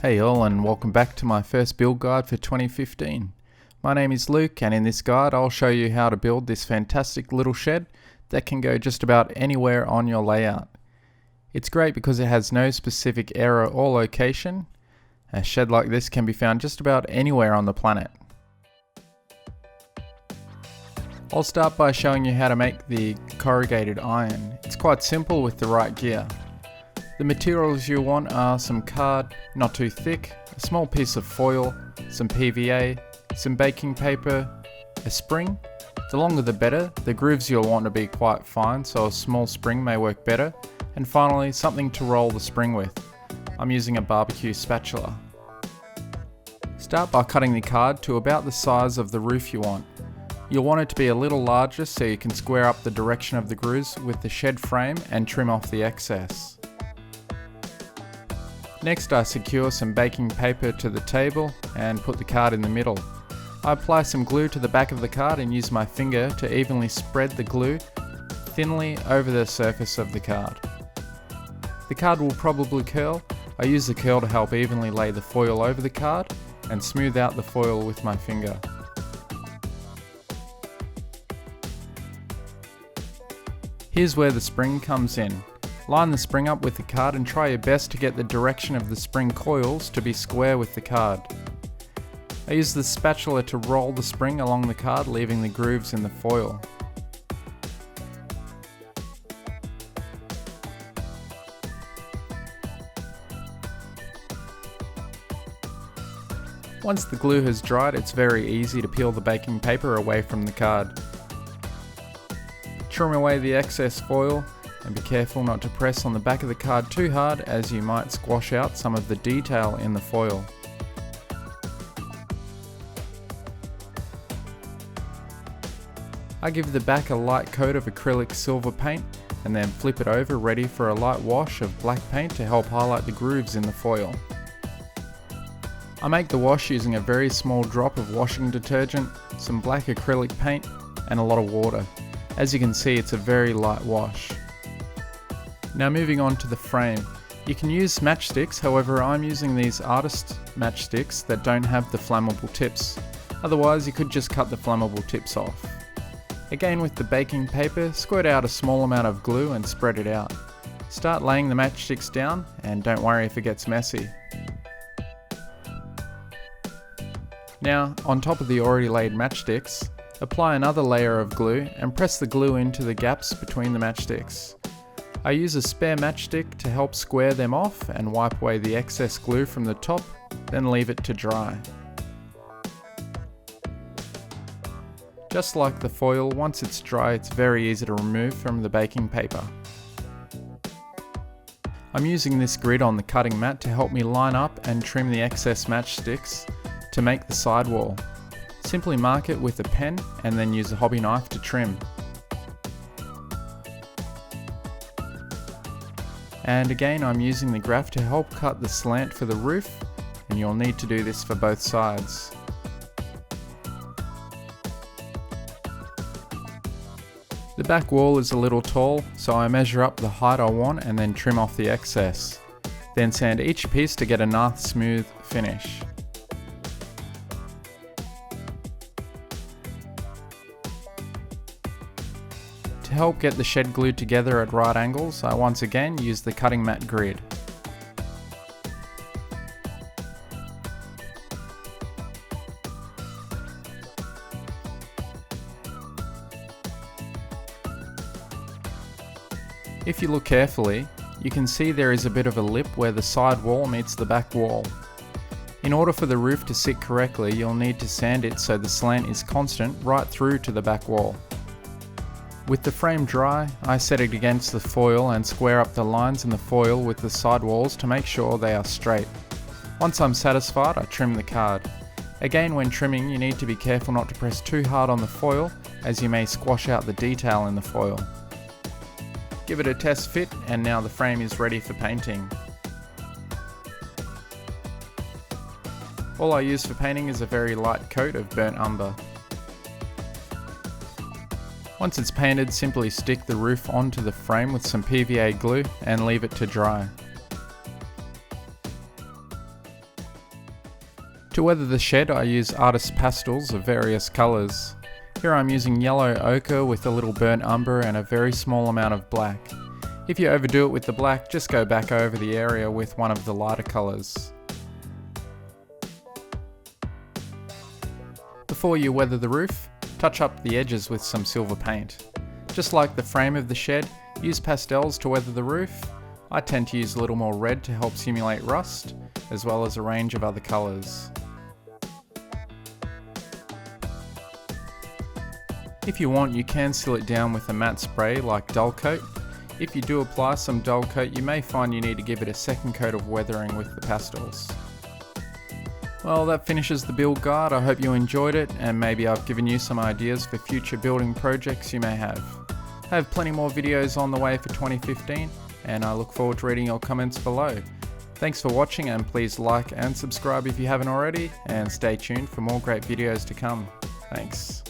Hey all, and welcome back to my first build guide for 2015. My name is Luke, and in this guide I'll show you how to build this fantastic little shed that can go just about anywhere on your layout. It's great because it has no specific area or location. A shed like this can be found just about anywhere on the planet. I'll start by showing you how to make the corrugated iron. It's quite simple with the right gear. The materials you want are some card, not too thick, a small piece of foil, some PVA, some baking paper, a spring. The longer the better. The grooves you'll want to be quite fine, so a small spring may work better. And finally, something to roll the spring with. I'm using a barbecue spatula. Start by cutting the card to about the size of the roof you want. You'll want it to be a little larger so you can square up the direction of the grooves with the shed frame and trim off the excess. Next, I secure some baking paper to the table and put the card in the middle. I apply some glue to the back of the card and use my finger to evenly spread the glue thinly over the surface of the card. The card will probably curl. I use the curl to help evenly lay the foil over the card and smooth out the foil with my finger. Here's where the spring comes in. Line the spring up with the card and try your best to get the direction of the spring coils to be square with the card. I use the spatula to roll the spring along the card, leaving the grooves in the foil. Once the glue has dried, it's very easy to peel the baking paper away from the card. Trim away the excess foil and be careful not to press on the back of the card too hard, as you might squash out some of the detail in the foil. I give the back a light coat of acrylic silver paint and then flip it over, ready for a light wash of black paint to help highlight the grooves in the foil. I make the wash using a very small drop of washing detergent, some black acrylic paint and a lot of water. As you can see, it's a very light wash. Now moving on to the frame. You can use matchsticks, however I'm using these artist matchsticks that don't have the flammable tips. Otherwise you could just cut the flammable tips off. Again, with the baking paper, squirt out a small amount of glue and spread it out. Start laying the matchsticks down and don't worry if it gets messy. Now, on top of the already laid matchsticks, apply another layer of glue and press the glue into the gaps between the matchsticks. I use a spare matchstick to help square them off and wipe away the excess glue from the top, then leave it to dry. Just like the foil, once it's dry it's very easy to remove from the baking paper. I'm using this grid on the cutting mat to help me line up and trim the excess matchsticks to make the sidewall. Simply mark it with a pen and then use a hobby knife to trim. And again, I'm using the graph to help cut the slant for the roof, and you'll need to do this for both sides. The back wall is a little tall, so I measure up the height I want and then trim off the excess. Then sand each piece to get a nice smooth finish. To help get the shed glued together at right angles, I once again use the cutting mat grid. If you look carefully, you can see there is a bit of a lip where the side wall meets the back wall. In order for the roof to sit correctly, you'll need to sand it so the slant is constant right through to the back wall. With the frame dry, I set it against the foil and square up the lines in the foil with the side walls to make sure they are straight. Once I'm satisfied, I trim the card. Again, when trimming, you need to be careful not to press too hard on the foil, as you may squash out the detail in the foil. Give it a test fit, and now the frame is ready for painting. All I use for painting is a very light coat of burnt umber. Once it's painted, simply stick the roof onto the frame with some PVA glue and leave it to dry. To weather the shed, I use artist pastels of various colours. Here I'm using yellow ochre with a little burnt umber and a very small amount of black. If you overdo it with the black, just go back over the area with one of the lighter colours. Before you weather the roof, touch up the edges with some silver paint. Just like the frame of the shed, use pastels to weather the roof. I tend to use a little more red to help simulate rust, as well as a range of other colours. If you want, you can seal it down with a matte spray like dull coat. If you do apply some dull coat, you may find you need to give it a second coat of weathering with the pastels. Well, that finishes the build guide. I hope you enjoyed it, and maybe I've given you some ideas for future building projects you may have. I have plenty more videos on the way for 2015, and I look forward to reading your comments below. Thanks for watching, and please like and subscribe if you haven't already, and stay tuned for more great videos to come. Thanks.